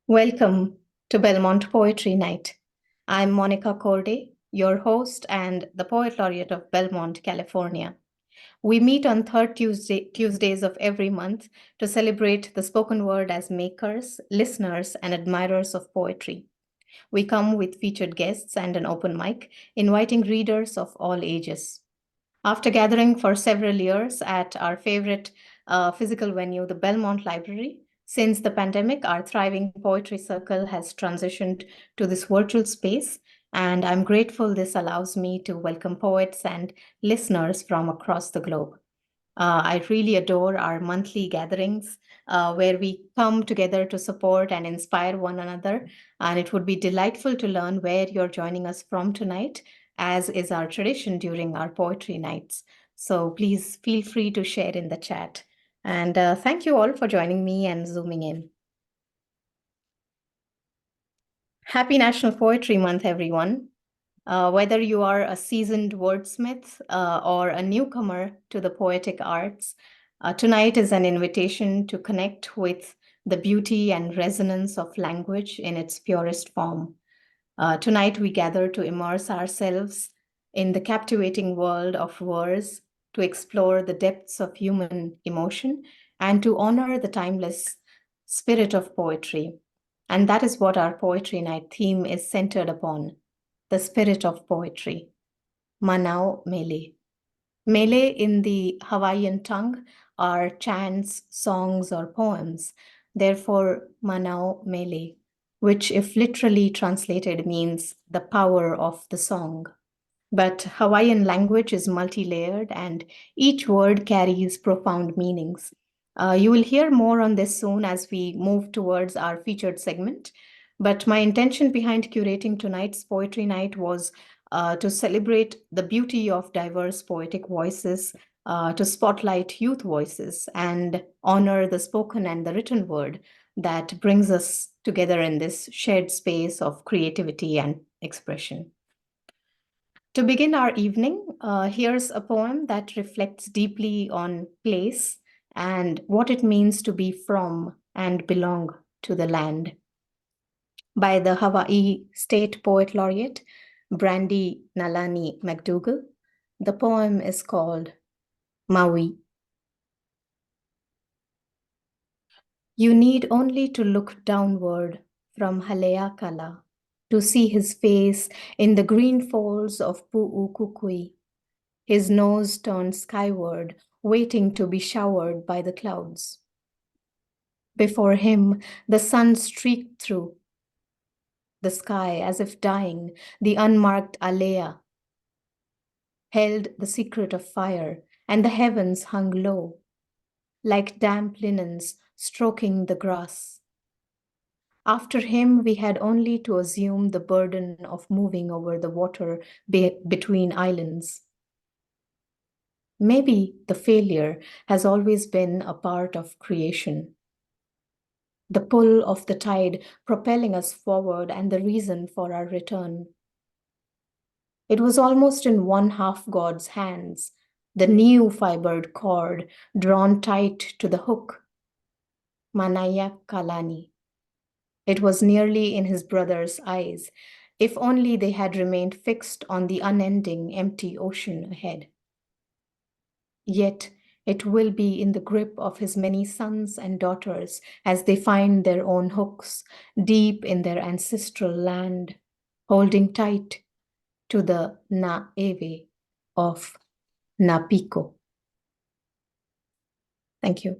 Welcome to Belmont Poetry Night. I'm Monica Korde, your host and the Poet Laureate of Belmont, California. We meet on Tuesdays of every month to celebrate the spoken word as makers, listeners, and admirers of poetry. We come with featured guests and an open mic, inviting readers of all ages. After gathering for several years at our favorite physical venue, the Belmont Library, since the pandemic, our thriving poetry circle has transitioned to this virtual space, and I'm grateful this allows me to welcome poets and listeners from across the globe. I really adore our monthly gatherings where we come together to support and inspire one another. And it would be delightful to learn where you're joining us from tonight, as is our tradition during our poetry nights. So please feel free to share in the chat. And thank you all for joining me and zooming in. Happy National Poetry Month, everyone. Whether you are a seasoned wordsmith or a newcomer to the poetic arts, tonight is an invitation to connect with the beauty and resonance of language in its purest form. Tonight, we gather to immerse ourselves in the captivating world of verse, to explore the depths of human emotion, and to honor the timeless spirit of poetry. And that is what our Poetry Night theme is centered upon, the spirit of poetry. Manao Mele. Mele in the Hawaiian tongue are chants, songs, or poems. Therefore, Manao Mele, which, if literally translated, means the power of the song. But Hawaiian language is multi-layered and each word carries profound meanings. You will hear more on this soon as we move towards our featured segment. But my intention behind curating tonight's poetry night was to celebrate the beauty of diverse poetic voices, to spotlight youth voices, and honor the spoken and the written word that brings us together in this shared space of creativity and expression. To begin our evening, here's a poem that reflects deeply on place and what it means to be from and belong to the land. By the Hawaii State Poet Laureate, Brandy Nalani McDougall. The poem is called Maui. You need only to look downward from Haleakala to see his face in the green folds of Pu'ukukui, his nose turned skyward, waiting to be showered by the clouds. Before him, the sun streaked through the sky as if dying, the unmarked alea held the secret of fire, and the heavens hung low, like damp linens stroking the grass. After him, we had only to assume the burden of moving over the water between islands. Maybe the failure has always been a part of creation. The pull of the tide propelling us forward and the reason for our return. It was almost in one half God's hands, the new fibered cord drawn tight to the hook. Manaya Kalani. It was nearly in his brother's eyes, if only they had remained fixed on the unending, empty ocean ahead. Yet it will be in the grip of his many sons and daughters as they find their own hooks deep in their ancestral land, holding tight to the Na'ewe of Napiko. Thank you.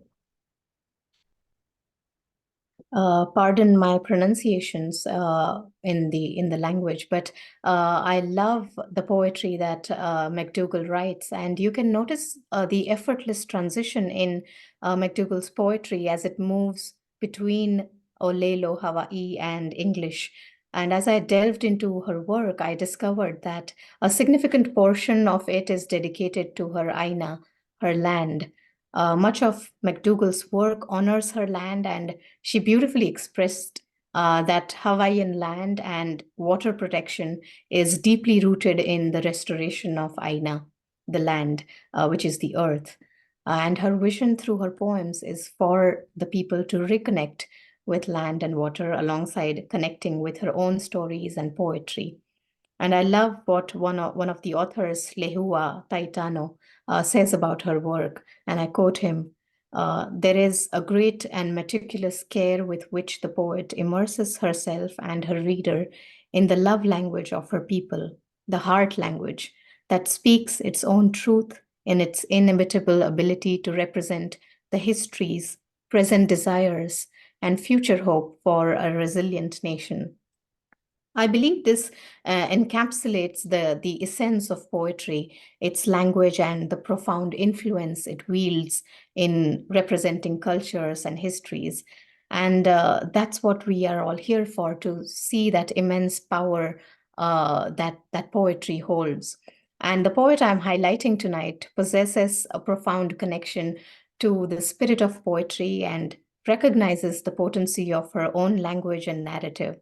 Pardon my pronunciations in the language, but I love the poetry that McDougall writes, and you can notice the effortless transition in McDougall's poetry as it moves between Olelo, Hawaii, and English. And as I delved into her work, I discovered that a significant portion of it is dedicated to her Aina, her land. Much of McDougall's work honors her land, and she beautifully expressed that Hawaiian land and water protection is deeply rooted in the restoration of Aina, the land, which is the earth. And her vision through her poems is for the people to reconnect with land and water alongside connecting with her own stories and poetry. And I love what one of the authors, Lehua Taitano, says about her work. And I quote him, there is a great and meticulous care with which the poet immerses herself and her reader in the love language of her people, the heart language that speaks its own truth in its inimitable ability to represent the histories, present desires, and future hope for a resilient nation. I believe this encapsulates the essence of poetry, its language, and the profound influence it wields in representing cultures and histories. And that's what we are all here for, to see that immense power that poetry holds. And the poet I'm highlighting tonight possesses a profound connection to the spirit of poetry and recognizes the potency of her own language and narrative.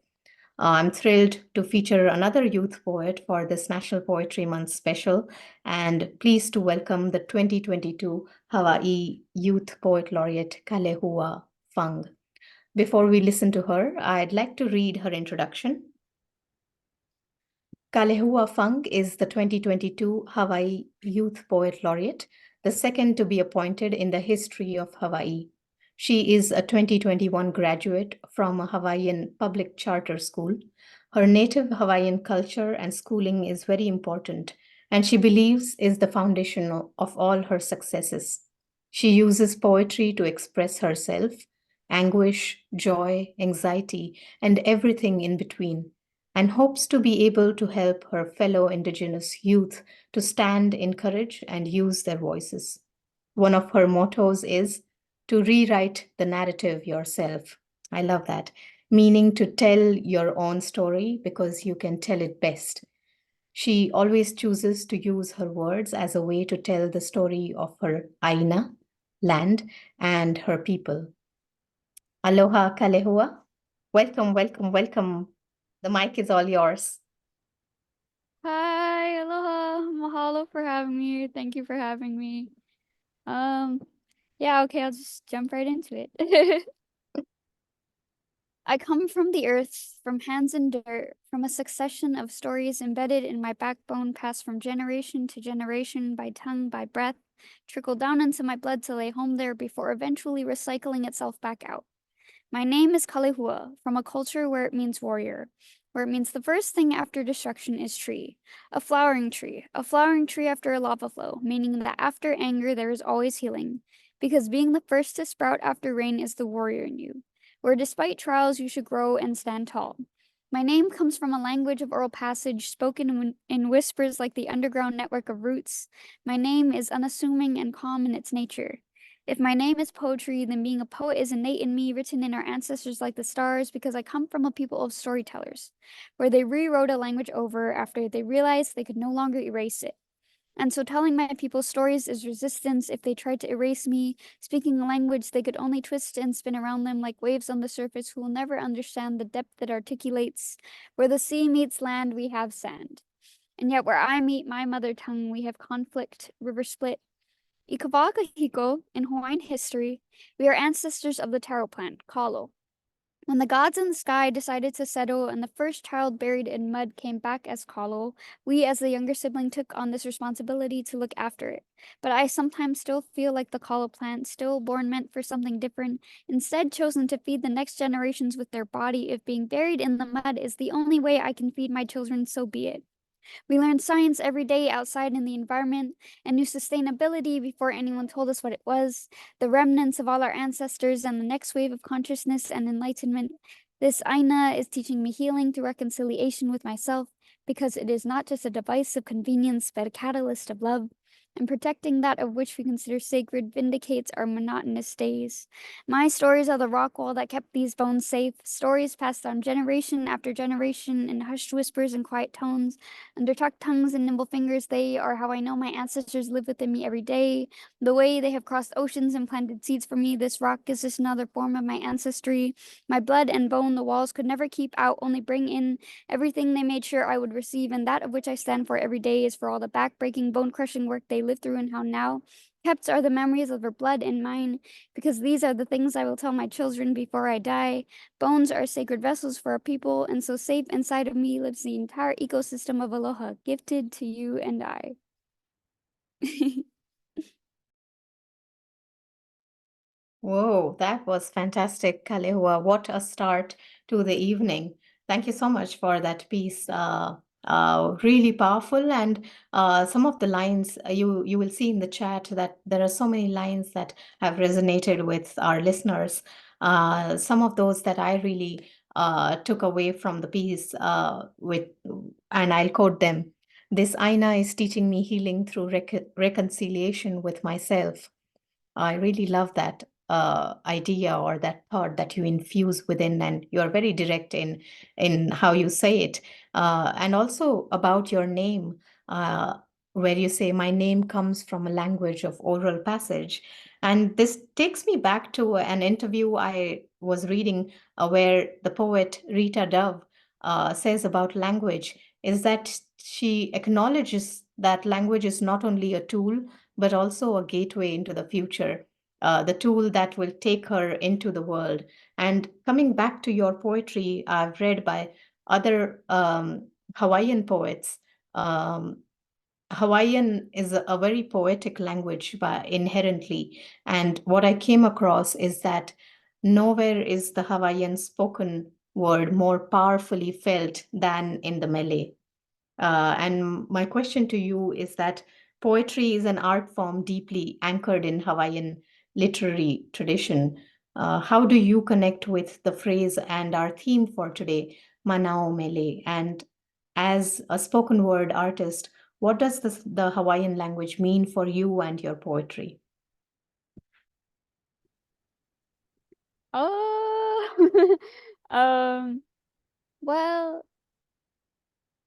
I'm thrilled to feature another youth poet for this National Poetry Month special, and pleased to welcome the 2022 Hawai'i Youth Poet Laureate Kalehua Fung. Before we listen to her, I'd like to read her introduction. Kalehua Fung is the 2022 Hawaii Youth Poet Laureate, the second to be appointed in the history of Hawaii. She is a 2021 graduate from a Hawaiian public charter school. Her native Hawaiian culture and schooling is very important, and she believes is the foundation of all her successes. She uses poetry to express herself, anguish, joy, anxiety, and everything in between, and hopes to be able to help her fellow Indigenous youth to stand in courage and use their voices. One of her mottos is to rewrite the narrative yourself. I love that, meaning to tell your own story because you can tell it best. She always chooses to use her words as a way to tell the story of her Aina, land, and her people. Aloha, Kalehua. Welcome, welcome, welcome. The mic is all yours. Hi, aloha. Mahalo for having me. Thank you for having me. Yeah, okay, I'll just jump right into it. I come from the earth, from hands in dirt, from a succession of stories embedded in my backbone, passed from generation to generation by tongue, by breath, trickle down into my blood to lay home there before eventually recycling itself back out. My name is Kalehua, from a culture where it means warrior, where it means the first thing after destruction is tree. A flowering tree after a lava flow, meaning that after anger there is always healing, because being the first to sprout after rain is the warrior in you, where despite trials you should grow and stand tall. My name comes from a language of oral passage spoken in whispers like the underground network of roots. My name is unassuming and calm in its nature. If my name is poetry, then being a poet is innate in me, written in our ancestors like the stars, because I come from a people of storytellers, where they rewrote a language over after they realized they could no longer erase it. And so telling my people stories is resistance if they tried to erase me, speaking a language they could only twist and spin around them like waves on the surface who will never understand the depth that articulates. Where the sea meets land, we have sand. And yet where I meet my mother tongue, we have conflict, river split, Ikavakahiko, in Hawaiian history, we are ancestors of the taro plant, kalo. When the gods in the sky decided to settle and the first child buried in mud came back as kalo, we as the younger sibling took on this responsibility to look after it. But I sometimes still feel like the kalo plant, still born meant for something different, instead chosen to feed the next generations with their body. If being buried in the mud is the only way I can feed my children, so be it. We learned science every day outside in the environment and knew sustainability before anyone told us what it was, the remnants of all our ancestors and the next wave of consciousness and enlightenment. This Aina is teaching me healing through reconciliation with myself because it is not just a device of convenience but a catalyst of love. And protecting that of which we consider sacred vindicates our monotonous days. My stories are the rock wall that kept these bones safe, stories passed down generation after generation in hushed whispers and quiet tones. Under tucked tongues and nimble fingers, they are how I know my ancestors live within me every day. The way they have crossed oceans and planted seeds for me, this rock is just another form of my ancestry. My blood and bone the walls could never keep out, only bring in everything they made sure I would receive, and that of which I stand for every day is for all the back-breaking, bone-crushing work they lived through and how now Kept are the memories of her blood and mine, because these are the things I will tell my children before I die. Bones are sacred vessels for our people, and so safe inside of me lives the entire ecosystem of aloha, gifted to you and I. Whoa, that was fantastic, Kalehua. What a start to the evening. Thank you so much for that piece. Really powerful. And some of the lines you will see in the chat that there are so many lines that have resonated with our listeners. Some of those that I really took away from the piece and I'll quote them. This Aina is teaching me healing through reconciliation with myself. I really love that idea or that thought that you infuse within, and you are very direct in how you say it, and also about your name, uh, where you say, "My name comes from a language of oral passage," and this takes me back to an interview I was reading, where the poet Rita Dove says about language is that she acknowledges that language is not only a tool but also a gateway into the future, the tool that will take her into the world. And coming back to your poetry, I've read by other Hawaiian poets. Um, Hawaiian is a very poetic language by inherently. And what I came across is that nowhere is the Hawaiian spoken word more powerfully felt than in the Mele. And my question to you is that poetry is an art form deeply anchored in Hawaiian literary tradition. How do you connect with the phrase and our theme for today, Manao Mele? And as a spoken word artist, what does the Hawaiian language mean for you and your poetry? Oh, well,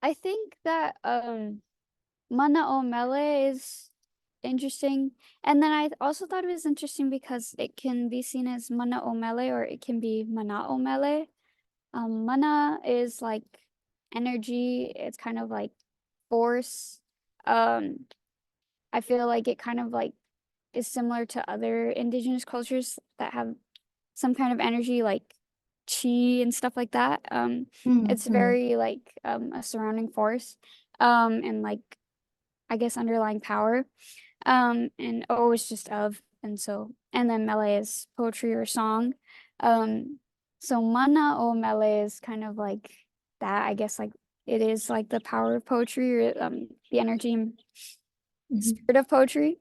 I think that Mana o Mele is interesting. And then I also thought it was interesting because it can be seen as Mana o Mele or it can be Mana o Mele. Mana is like energy, it's kind of like force. Um, I feel like it kind of like is similar to other indigenous cultures that have some kind of energy like chi and stuff like that. It's Mm-hmm. very like a surrounding force, and like I guess underlying power. And O is just of, and then Mele is poetry or song. Um, so Mana o Mele is kind of like that, I guess like it is like the power of poetry or the energy and spirit of poetry.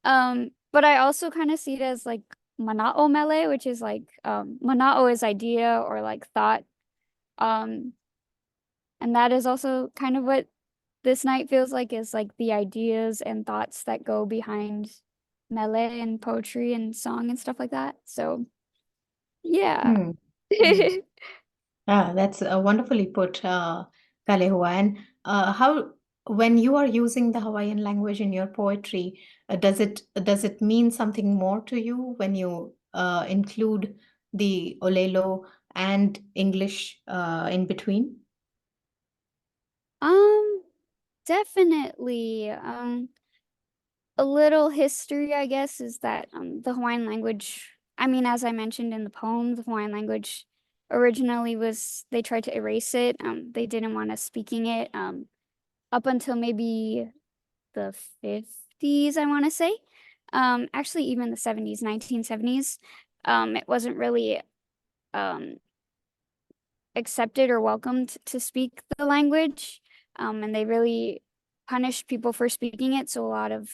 But I also kind of see it as like Mana'o Mele, which is like Mana'o is idea or like thought. Um, and that is also kind of what this night feels like is like the ideas and thoughts that go behind Mele and poetry and song and stuff like that. So yeah. Mm-hmm. That's wonderfully put, Kalehua. And how, when you are using the Hawaiian language in your poetry, does it mean something more to you when you include the Olelo and English in between? Um, definitely. A little history, I guess, is that the Hawaiian language, I mean, as I mentioned in the poem, the Hawaiian language originally was, they tried to erase it. They didn't want us speaking it up until maybe the 50s, I want to say. Actually, even the 70s, 1970s. It wasn't really um, accepted or welcomed to speak the language. And they really punished people for speaking it. So a lot of,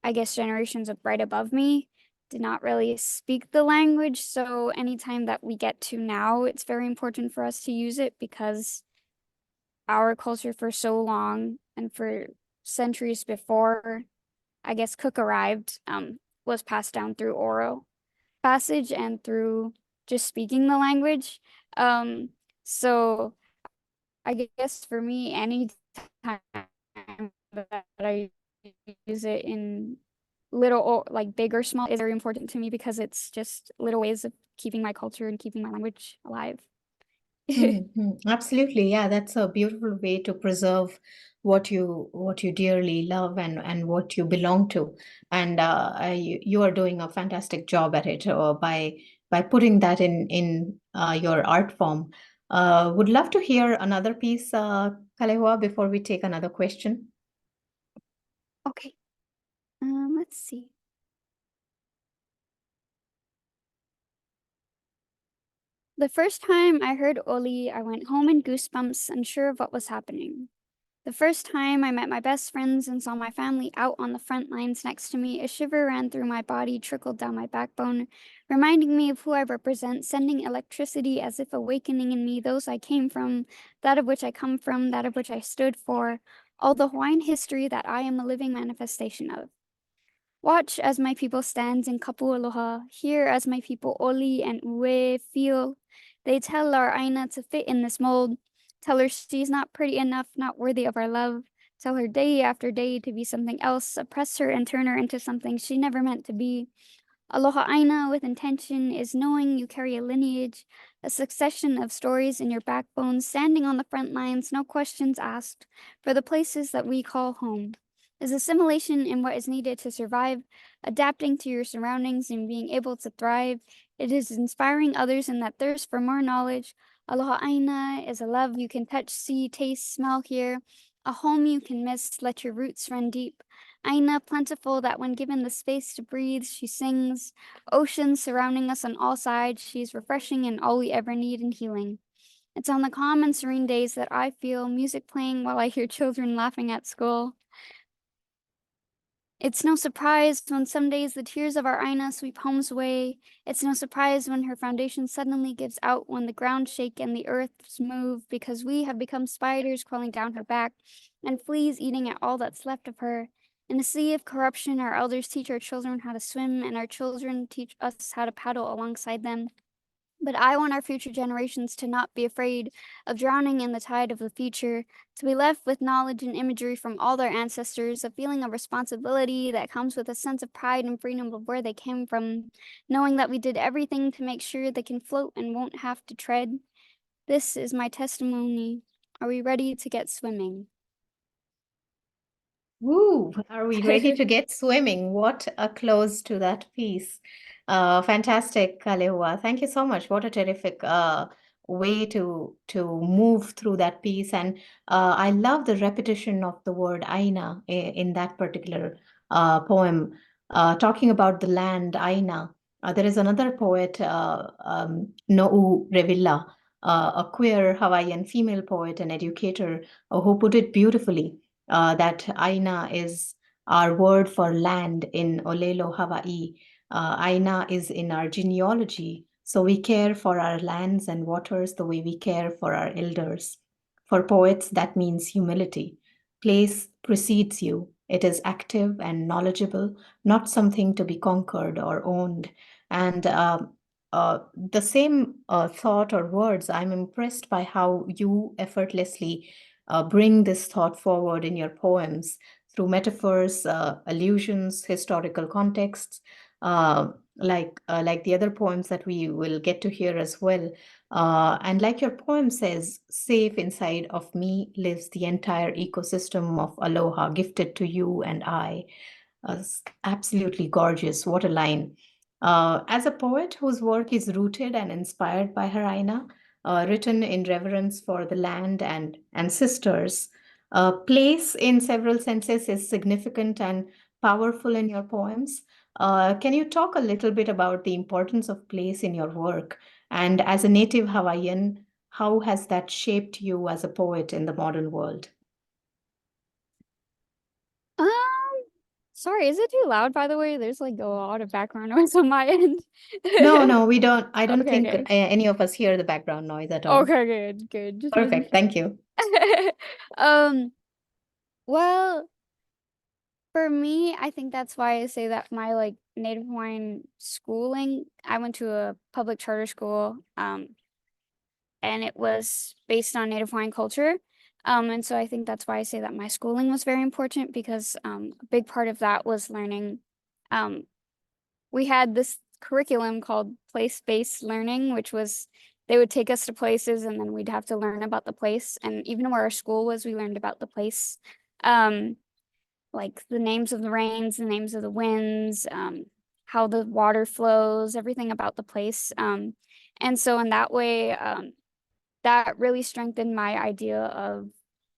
I guess, generations of right above me did not really speak the language. So anytime that we get to now, it's very important for us to use it because our culture for so long and for centuries before, I guess, Cook arrived, was passed down through oral passage and through just speaking the language. Um, so I guess for me, any time that I use it in little or like big or small is very important to me because it's just little ways of keeping my culture and keeping my language alive. Absolutely. Yeah, that's a beautiful way to preserve what you dearly love and what you belong to. And you are doing a fantastic job at it by putting that in your art form. Would love to hear another piece, Kalehua, before we take another question. Okay. Let's see. The first time I heard Oli, I went home in goosebumps, unsure of what was happening. The first time I met my best friends and saw my family out on the front lines next to me, a shiver ran through my body, trickled down my backbone, reminding me of who I represent, sending electricity as if awakening in me those I came from, that of which I come from, that of which I stood for, all the Hawaiian history that I am a living manifestation of. Watch as my people stands in kapu aloha, hear as my people oli and ue feel. They tell our Aina to fit in this mold, tell her she's not pretty enough, not worthy of our love, tell her day after day to be something else, oppress her and turn her into something she never meant to be. Aloha Aina with intention is knowing you carry a lineage, a succession of stories in your backbone, standing on the front lines, no questions asked, for the places that we call home. Is assimilation in what is needed to survive, adapting to your surroundings and being able to thrive. It is inspiring others in that thirst for more knowledge. Aloha Aina is a love you can touch, see, taste, smell, hear, a home you can miss, let your roots run deep. Aina, plentiful that when given the space to breathe, she sings. Oceans surrounding us on all sides, she's refreshing and all we ever need in healing. It's on the calm and serene days that I feel music playing while I hear children laughing at school. It's no surprise when some days the tears of our Aina sweep home's way. It's no surprise when her foundation suddenly gives out, when the ground shake and the earths move, because we have become spiders crawling down her back and fleas eating at all that's left of her. In a sea of corruption, our elders teach our children how to swim, and our children teach us how to paddle alongside them. But I want our future generations to not be afraid of drowning in the tide of the future, to be left with knowledge and imagery from all their ancestors, a feeling of responsibility that comes with a sense of pride and freedom of where they came from, knowing that we did everything to make sure they can float and won't have to tread. This is my testimony. Are we ready to get swimming? Woo, are we ready to get swimming? What a close to that piece. Fantastic, Kalehua. Thank you so much. What a terrific way to move through that piece. And I love the repetition of the word Aina in that particular poem, talking about the land, Aina. There is another poet, No'u Revilla, a queer Hawaiian female poet and educator, who put it beautifully that Aina is our word for land in Olelo, Hawaii. Aina is in our genealogy, so we care for our lands and waters the way we care for our elders. For poets, that means humility. Place precedes you. It is active and knowledgeable, not something to be conquered or owned. And the same thought or words, I'm impressed by how you effortlessly bring this thought forward in your poems through metaphors, allusions, historical contexts, like the other poems that we will get to hear as well. And like your poem says, safe inside of me lives the entire ecosystem of aloha gifted to you and I. Absolutely gorgeous. What a line. As a poet whose work is rooted and inspired by her Aina, written in reverence for the land and ancestors, place in several senses is significant and powerful in your poems. Can you talk a little bit about the importance of place in your work? And as a native Hawaiian, how has that shaped you as a poet in the modern world? Um, Sorry, is it too loud, by the way? There's like a lot of background noise on my end. No, no, we don't. I don't Okay, think okay. any of us hear the background noise at all. Okay, good, good. Just making Perfect. Thank you. sure. Um, well, for me, I think that's why I say that my like Native Hawaiian schooling, I went to a public charter school, and it was based on Native Hawaiian culture. And so I think that's why I say that my schooling was very important because a big part of that was learning. Um, we had this curriculum called place-based learning, which was they would take us to places and then we'd have to learn about the place. And even where our school was, we learned about the place. Like the names of the rains, the names of the winds, how the water flows, everything about the place. And so in that way, that really strengthened my idea of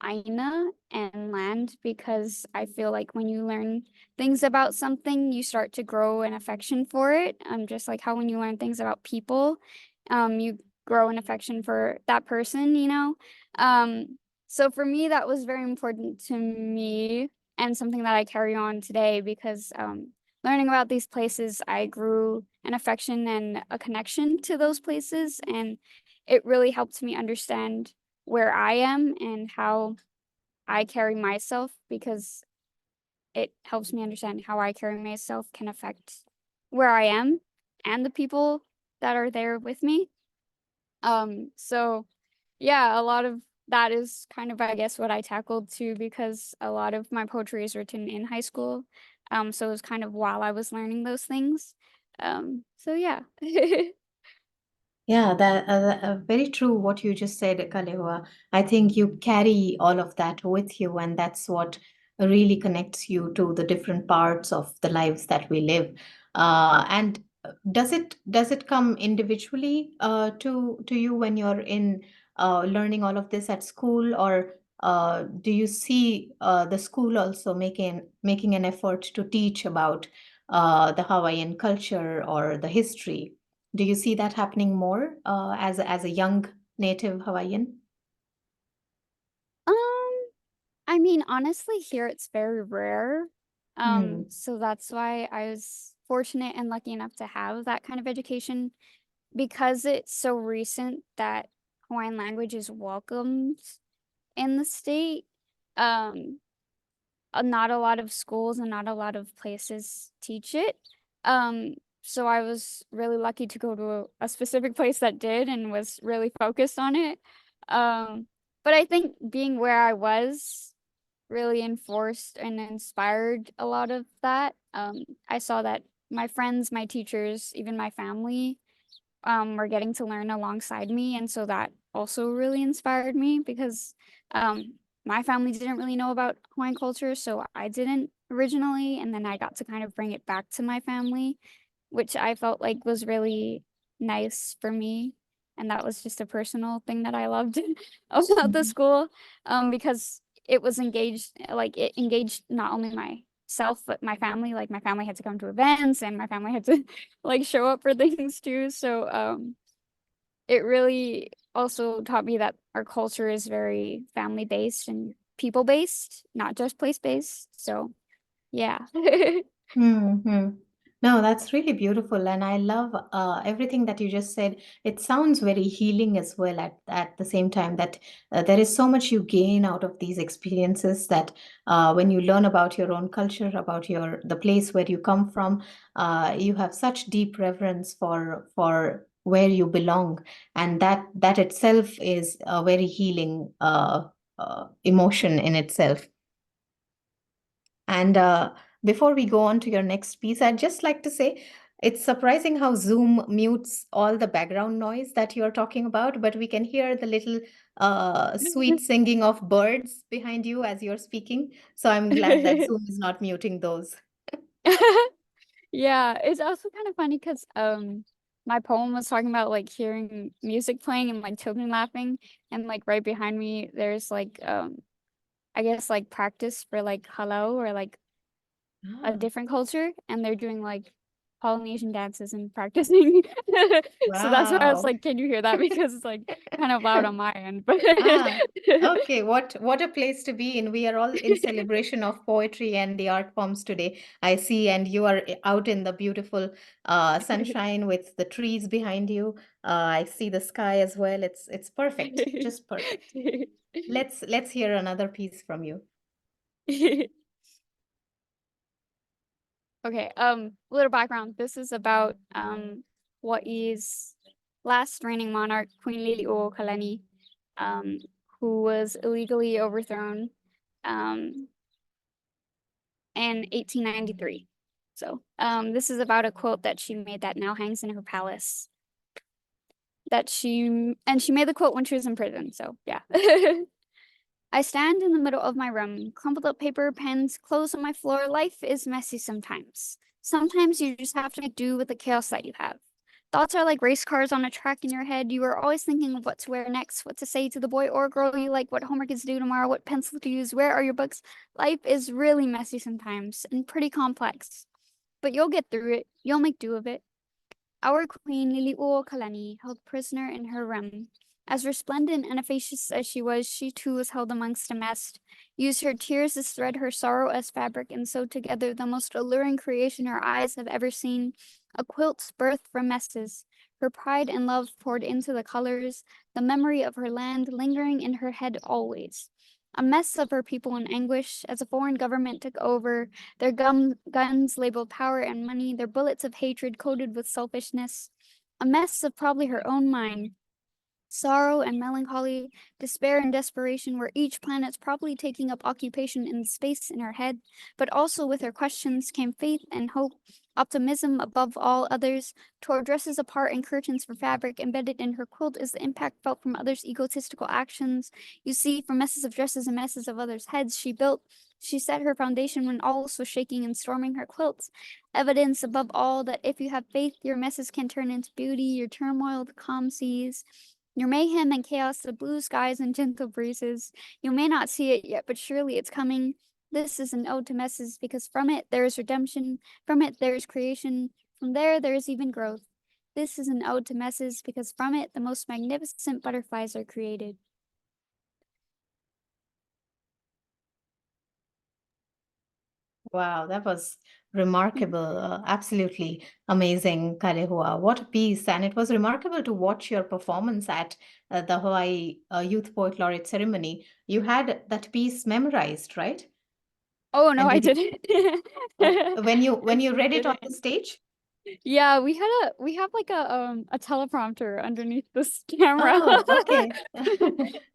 Aina and land, because I feel like when you learn things about something, you start to grow an affection for it. Just like how when you learn things about people, you grow an affection for that person, you know? So for me, that was very important to me and something that I carry on today because learning about these places, I grew an affection and a connection to those places. And it really helped me understand where I am and how I carry myself, because it helps me understand how I carry myself can affect where I am and the people that are there with me. So yeah, a lot of that is kind of, I guess, what I tackled too, because a lot of my poetry is written in high school. So it was kind of while I was learning those things. So yeah. Yeah, very true what you just said, Kalehua. I think you carry all of that with you, and that's what really connects you to the different parts of the lives that we live. And does it come individually to you when you're in learning all of this at school, or do you see the school also making an effort to teach about the Hawaiian culture or the history? Do you see that happening more as a young native Hawaiian? Um, I mean, honestly, here it's very rare. Hmm. So that's why I was fortunate and lucky enough to have that kind of education, because it's so recent that Hawaiian language is welcomed in the state. Um, not a lot of schools and not a lot of places teach it. Um, so I was really lucky to go to a specific place that did and was really focused on it. Um, but I think being where I was really enforced and inspired a lot of that. I saw that my friends, my teachers, even my family were getting to learn alongside me. And so that also really inspired me, because um, my family didn't really know about Hawaiian culture, so I didn't originally. And then I got to kind of bring it back to my family, which I felt like was really nice for me. And that was just a personal thing that I loved about the Mhm. school, because it was engaged, like it engaged not only myself, but my family. Like my family had to come to events and my family had to like show up for things too. So it really also taught me that our culture is very family based and people based, not just place based. So yeah. Hmm. No, that's really beautiful, and I love everything that you just said. It sounds very healing as well at the same time that there is so much you gain out of these experiences that when you learn about your own culture, about the place where you come from, you have such deep reverence for where you belong, and that itself is a very healing emotion in itself. And before we go on to your next piece, I'd just like to say it's surprising how Zoom mutes all the background noise that you're talking about, but we can hear the little sweet singing of birds behind you as you're speaking. So I'm glad that Zoom is not muting those. Yeah, it's also kind of funny because my poem was talking about like hearing music playing and like children laughing, and like right behind me there's like I guess like practice for like hello or like a Ah, different culture, and they're doing like Polynesian dances and practicing. So that's why I was wow. like, can you hear that? Because it's like kind of loud on my end. But Ah, okay. What a place to be in. We are all in celebration of poetry and the art forms today. I see, and you are out in the beautiful sunshine with the trees behind you. I see the sky as well. It's perfect, just perfect. Let's hear another piece from you. Okay, little background. This is about Hawaii's last reigning monarch, Queen Liliuokalani, um, who was illegally overthrown um in 1893. So, this is about a quilt that she made that now hangs in her palace. that she made the quote when she was in prison. So yeah. I stand in the middle of my room, crumpled up paper, pens, clothes on my floor. Life is messy sometimes. Sometimes you just have to make do with the chaos that you have. Thoughts are like race cars on a track in your head. You are always thinking of what to wear next, what to say to the boy or girl you like, what homework is due tomorrow, what pencil to use, where are your books. Life is really messy sometimes and pretty complex. But you'll get through it. You'll make do of it. Our queen, Lili'uokalani, Kalani, held prisoner in her realm. As resplendent and efficacious as she too was held amongst a mess, used her tears as thread, her sorrow as fabric, and sewed together the most alluring creation her eyes have ever seen, a quilt's birth from messes. Her pride and love poured into the colors, the memory of her land lingering in her head always. A mess of her people in anguish as a foreign government took over, their guns labeled power and money, their bullets of hatred coated with selfishness. A mess of probably her own mind. Sorrow and melancholy, despair and desperation were each planet's probably taking up occupation in space in her head, but also with her questions came faith and hope, optimism above all others, tore dresses apart and curtains for fabric embedded in her quilt is the impact felt from others' egotistical actions. You see, from messes of dresses and messes of others' heads, she set her foundation when all was shaking and storming her quilts. Evidence above all that if you have faith, your messes can turn into beauty, your turmoil, the calm seas. Your mayhem and chaos, the blue skies and gentle breezes. You may not see it yet, but surely it's coming. This is an ode to messes because from it there is redemption, from it there is creation, from there is even growth. This is an ode to messes because from it the most magnificent butterflies are created. Wow, that was remarkable. Absolutely amazing, Kalehua. What a piece. And it was remarkable to watch your performance at the Hawaii Youth Poet Laureate ceremony. You had that piece memorized, right? Oh no, And I did you, didn't. when you read it on the Didn't. stage? Yeah, we have like a teleprompter underneath this camera. Oh, okay.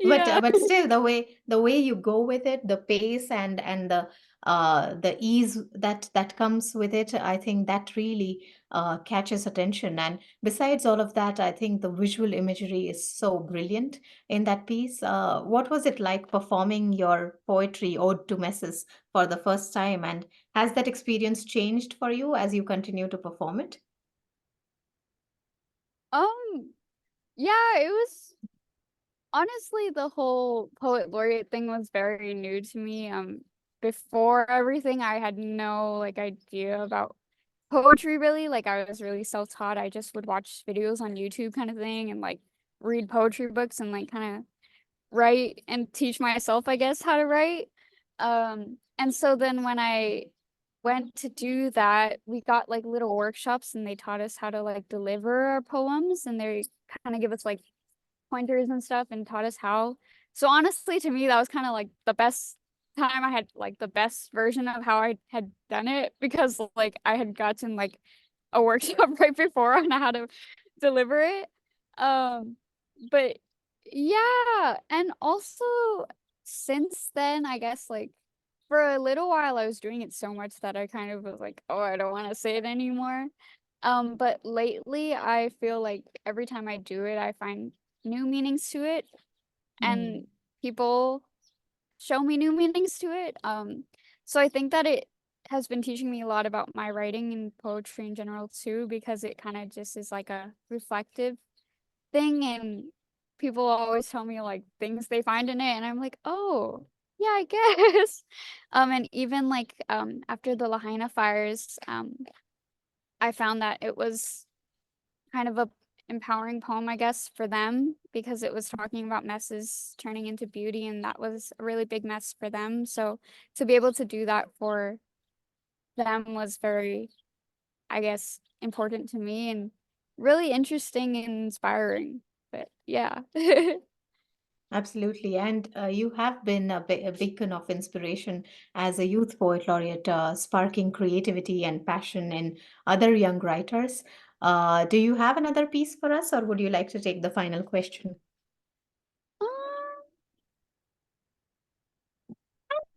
Yeah. But still the way you go with it, the pace and the ease that comes with it, I think that really catches attention. And besides all of that, I think the visual imagery is so brilliant in that piece. What was it like performing your poetry Ode to Messes for the first time? And has that experience changed for you as you continue to perform it? Um, yeah, it was honestly the whole poet laureate thing was very new to me. Before everything, I had no like idea about poetry really. Like I was really self-taught. I just would watch videos on YouTube kind of thing and like read poetry books and like kind of write and teach myself, I guess, how to write. And so then when I went to do that, we got like little workshops and they taught us how to like deliver our poems and they kind of give us like pointers and stuff and taught us how. So honestly, to me, that was kind of like the best time I had like the best version of how I had done it because like I had gotten like a workshop right before on how to deliver it. Um, but yeah, and also since then, I guess like for a little while I was doing it so much that I kind of was like, oh, I don't want to say it anymore. But lately I feel like every time I do it, I find new meanings to it Mm. and people show me new meanings to it. So I think that it has been teaching me a lot about my writing and poetry in general too, because it kind of just is like a reflective thing and people always tell me like things they find in it and I'm like, oh, yeah, I guess. And even like after the Lahaina fires, I found that it was kind of a empowering poem, I guess, for them because it was talking about messes turning into beauty, and that was a really big mess for them. So to be able to do that for them was very, I guess, important to me and really interesting and inspiring. But yeah. Absolutely. And you have been a beacon of inspiration as a youth poet laureate, sparking creativity and passion in other young writers. Do you have another piece for us, or would you like to take the final question? Um,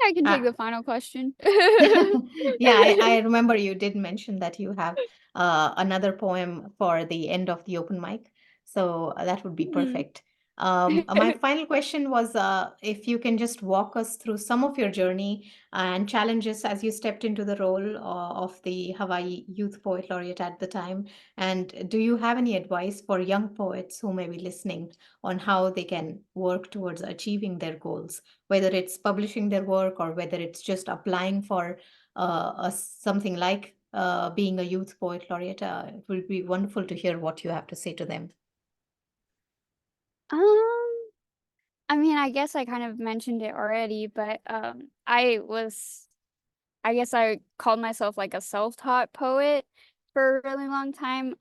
I can take Ah, the final question. yeah, I remember you did mention that you have another poem for the end of the open mic. So that would be Mhm. perfect. My final question was if you can just walk us through some of your journey and challenges as you stepped into the role of the Hawaii Youth Poet Laureate at the time. And do you have any advice for young poets who may be listening on how they can work towards achieving their goals, whether it's publishing their work or whether it's just applying for something like being a Youth Poet Laureate? It would be wonderful to hear what you have to say to them. Um, I mean, I guess I kind of mentioned it already, but I guess I called myself like a self-taught poet for a really long time.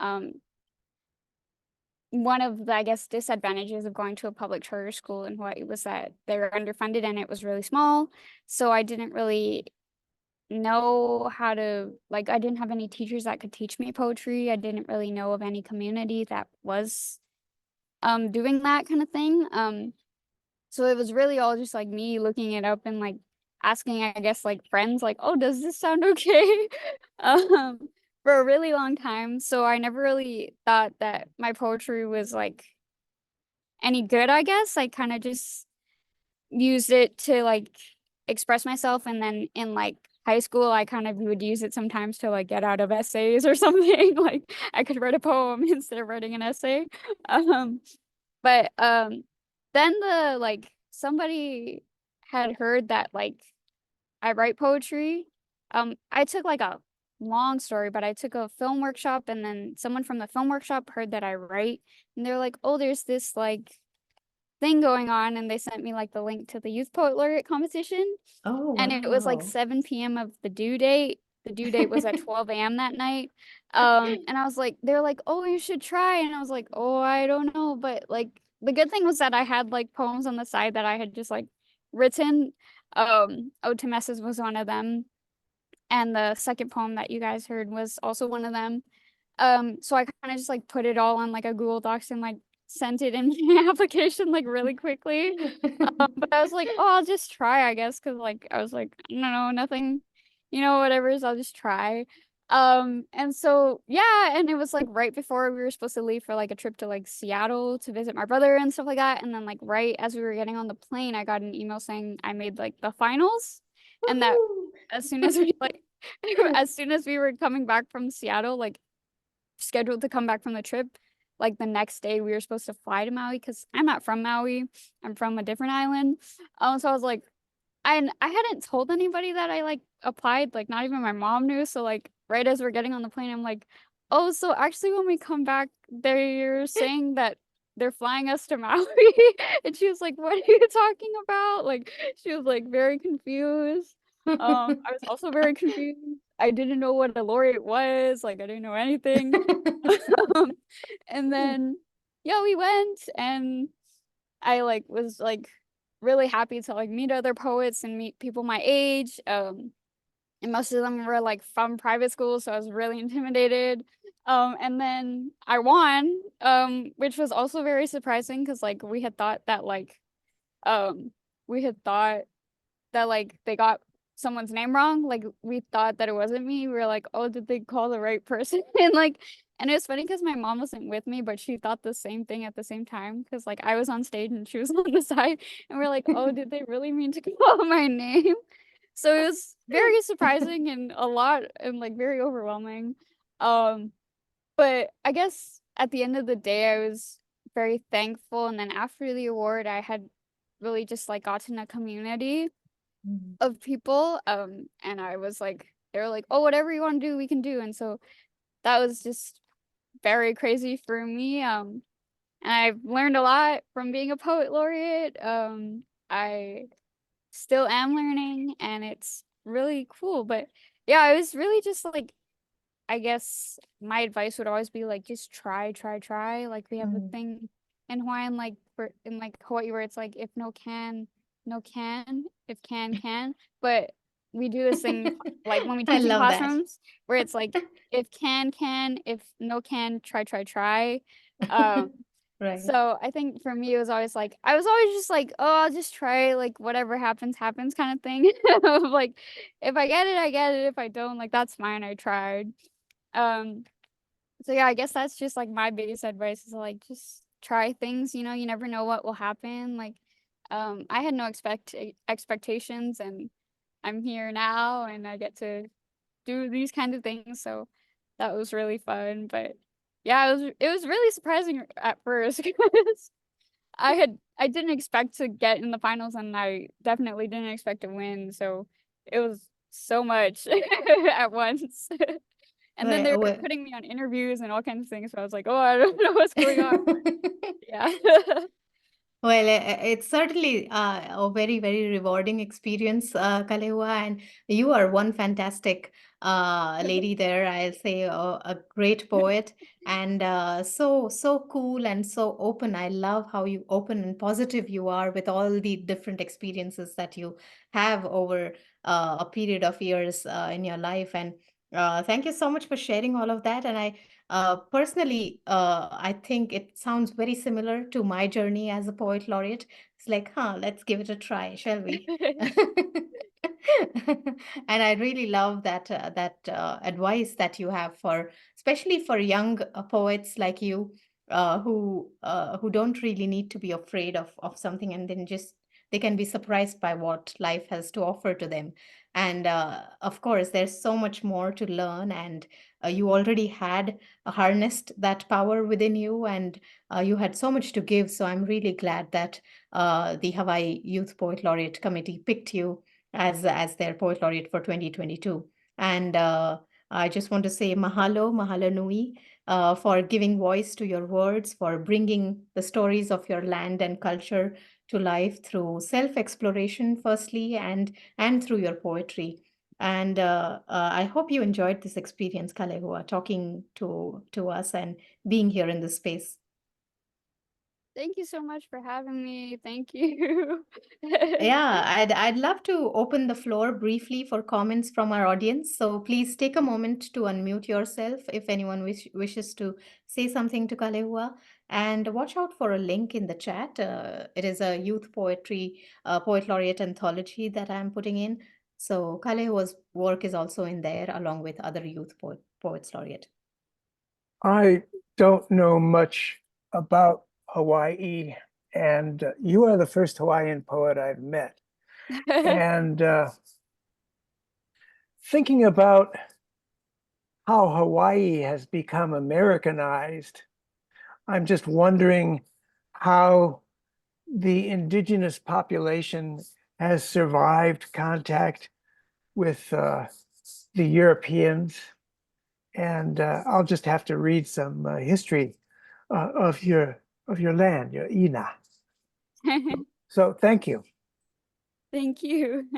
One of the, I guess, disadvantages of going to a public charter school in Hawaii was that they were underfunded and it was really small. So I didn't really know how to, like, I didn't have any teachers that could teach me poetry. I didn't really know of any community that was doing that kind of thing. So it was really all just like me looking it up and like asking, I guess, like friends, like, oh, does this sound okay? um, for a really long time. So I never really thought that my poetry was like any good, I guess. I kind of just used it to like express myself. And then in like high school, I kind of would use it sometimes to like get out of essays or something. Like I could write a poem instead of writing an essay. Um, but then the like somebody had heard that like I write poetry. I took like a long story, but I took a film workshop and then someone from the film workshop heard that I write and they're like, "Oh, there's this like thing going on," and they sent me like the link to the Youth Poet Laureate competition. Oh, And it was like wow. 7 p.m. of the due date. The due date was at 12 a.m. that night. And I was like, they're like, "Oh, you should try." And I was like, "Oh, I don't know." But like the good thing was that I had like poems on the side that I had just like written. Ode to Messes was one of them. And the second poem that you guys heard was also one of them. So I kind of just like put it all on like a Google Docs and like sent it in my application like really quickly. But I was like, oh, I'll just try, I guess, because like I was like, no, no, nothing, whatever it is, I'll just try. And so yeah, and it was like right before we were supposed to leave for like a trip to like Seattle to visit my brother and stuff like that. And then like right as we were getting on the plane, I got an email saying I made like the finals, and that as soon as we like as soon as we were coming back from Seattle, like scheduled to come back from the trip, like the next day we were supposed to fly to Maui because I'm not from Maui. I'm from a different island. So I was like, I hadn't told anybody that I like applied, like not even my mom knew. So like right as we're getting on the plane, I'm like, oh, so actually when we come back, they're saying that they're flying us to Maui. And she was like, what are you talking about? Like she was like very confused. I was also very confused. I didn't know what a laureate was, like I didn't know anything. Um, and then yeah, we went and I like was like really happy to like meet other poets and meet people my age. And most of them were like from private school, so I was really intimidated. And then I won, which was also very surprising because like um we had thought that like they got someone's name wrong. Like we thought that it wasn't me. We were like, oh, did they call the right person? And it was funny because my mom wasn't with me, but she thought the same thing at the same time. Because like I was on stage and she was on the side, and we're like, oh, did they really mean to call my name? So it was very surprising and a lot and like very overwhelming. Um, but I guess at the end of the day, I was very thankful. And then after the award, I had really just like gotten a community Mhm. of people. And I was like, they were like, oh, whatever you want to do, we can do. And so that was just very crazy for me. And I've learned a lot from being a poet laureate. I still am learning and it's really cool. But yeah, it was really just like, I guess my advice would always be like, just try, try, try. Like we have a Mm. thing in Hawaiian, like for in like Hawaii, where it's like if no can, no can, if can. But we do this thing like when we I teach in love that. classrooms, where it's like if can, if no can, try, try, try. Um, Right. so I think for me it was always like I was always just like, oh, I'll just try, like whatever happens, happens kind of thing. Of like if I get it, I get it. If I don't, like that's fine. I tried. Um, So yeah, I guess that's just like my biggest advice is like just try things, you know, you never know what will happen. Like I had no expectations and I'm here now and I get to do these kind of things. So that was really fun. But yeah, it was really surprising at first because I didn't expect to get in the finals and I definitely didn't expect to win. So it was so much at once. And then they were Well, putting me on interviews and all kinds of things. So I was like, oh, I don't know what's going on. Yeah. Well, it's certainly a very, very rewarding experience, Kalehua, and you are one fantastic lady there. I'll say a great poet, and so cool and so open. I love how you open and positive you are with all the different experiences that you have over a period of years in your life. And thank you so much for sharing all of that. And personally, I think it sounds very similar to my journey as a poet laureate. It's like, let's give it a try, shall we? And I really love that advice that you have for, especially for young poets like you, who don't really need to be afraid of something, and then just they can be surprised by what life has to offer to them. And of course, there's so much more to learn, and you already had harnessed that power within you, and you had so much to give. So I'm really glad that the Hawaii Youth Poet Laureate Committee picked you as their poet laureate for 2022. And I just want to say mahalo nui, for giving voice to your words, for bringing the stories of your land and culture to life through self-exploration, firstly, and through your poetry. And I hope you enjoyed this experience, Kalehua, talking to us and being here in this space. Thank you so much for having me. Thank you. Yeah, I'd love to open the floor briefly for comments from our audience. So please take a moment to unmute yourself if anyone wishes to say something to Kalehua. And watch out for a link in the chat. It is a youth poetry poet laureate anthology that I'm putting in. So Kalehua's work is also in there along with other youth poets laureate. I don't know much about Hawaii, and you are the first Hawaiian poet I've met. And thinking about how Hawaii has become Americanized, I'm just wondering how the indigenous population has survived contact with the Europeans. And I'll just have to read some history of your land, your ina. So thank you. Thank you.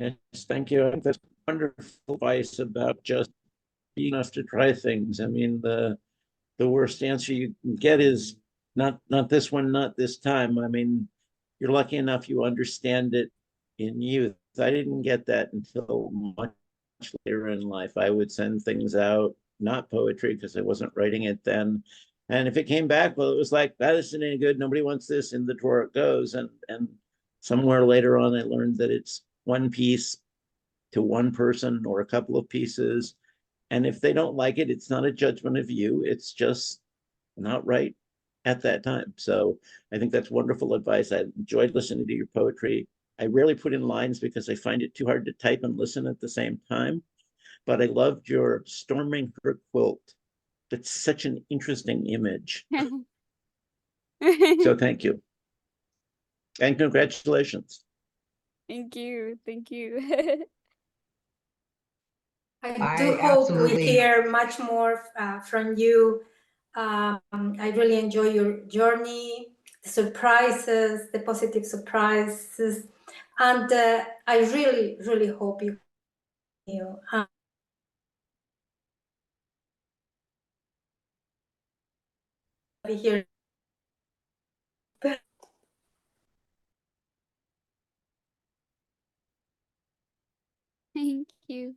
Yes, thank you. I think that's wonderful advice about just being enough to try things. I mean, the worst answer you can get is not this one, not this time. I mean, you're lucky enough you understand it in youth. I didn't get that until much later in life. I would send things out, not poetry, because I wasn't writing it then. And if it came back, well, it was like, that isn't any good. Nobody wants this. In the drawer it goes. And somewhere later on, I learned that it's one piece to one person or a couple of pieces. And if they don't like it, it's not a judgment of you. It's just not right at that time. So I think that's wonderful advice. I enjoyed listening to your poetry. I rarely put in lines because I find it too hard to type and listen at the same time. But I loved your storming her quilt. That's such an interesting image. So thank you. And congratulations. Thank you. Thank you. I do hope we hear much more from you. I really enjoy your journey, the surprises, the positive surprises, and I really, really hope you. Be here. Thank you.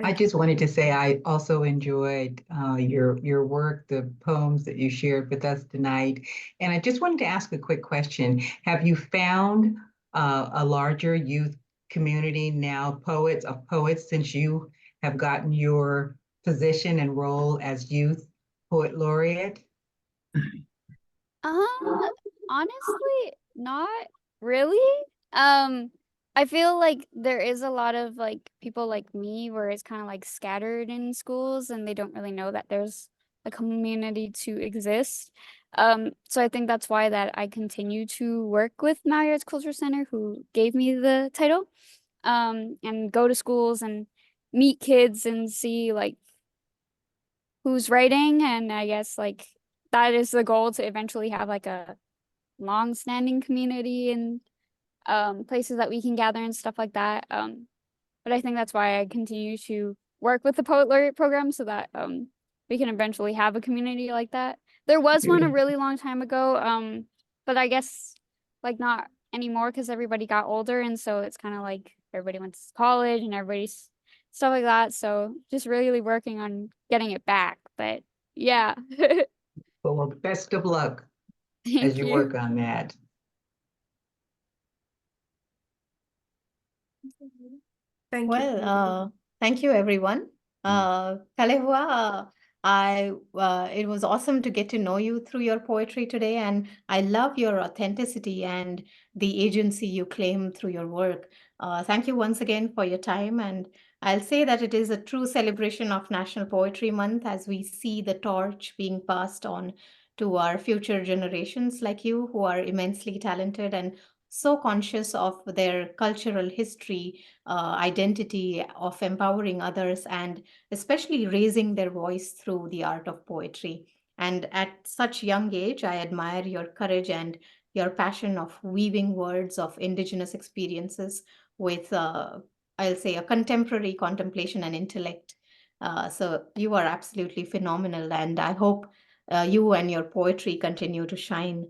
I just wanted to say I also enjoyed your work, the poems that you shared with us tonight. And I just wanted to ask a quick question. Have you found a larger youth community now, poets, since you have gotten your position and role as Youth Poet Laureate? Honestly, not really. I feel like there is a lot of like people like me where it's kind of like scattered in schools and they don't really know that there's a community to exist. So I think that's why that I continue to work with Maui Arts Culture Center, who gave me the title, and go to schools and meet kids and see like who's writing. And I guess like that is the goal, to eventually have like a long-standing community and places that we can gather and stuff like that. But I think that's why I continue to work with the Poet Laureate program, so that we can eventually have a community like that. There was one a really long time ago, but I guess like not anymore because everybody got older, and so it's kind of like everybody went to college and everybody's stuff like that. So just really working on getting it back. But yeah. Well, best of luck as Thank you you. work on that. Thank you. Well, thank you, everyone. Kalehua, it was awesome to get to know you through your poetry today, and I love your authenticity and the agency you claim through your work. Thank you once again for your time, and I'll say that it is a true celebration of National Poetry Month as we see the torch being passed on to our future generations like you, who are immensely talented and so conscious of their cultural history, identity, of empowering others, and especially raising their voice through the art of poetry. And at such young age, I admire your courage and your passion of weaving words of indigenous experiences with, I'll say, a contemporary contemplation and intellect. So you are absolutely phenomenal, and I hope you and your poetry continue to shine.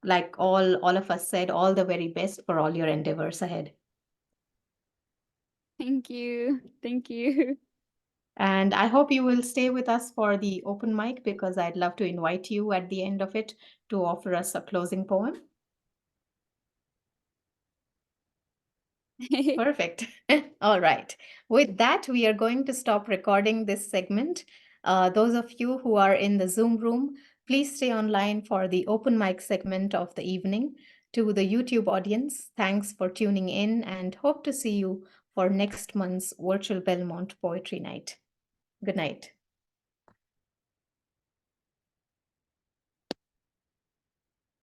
Like all of us said, all the very best for all your endeavors ahead. Thank you. Thank you. And I hope you will stay with us for the open mic, because I'd love to invite you at the end of it to offer us a closing poem. Perfect. All right. With that, we are going to stop recording this segment. Those of you who are in the Zoom room, please stay online for the open mic segment of the evening. To the YouTube audience, thanks for tuning in, and hope to see you for next month's virtual Belmont Poetry Night. Good night.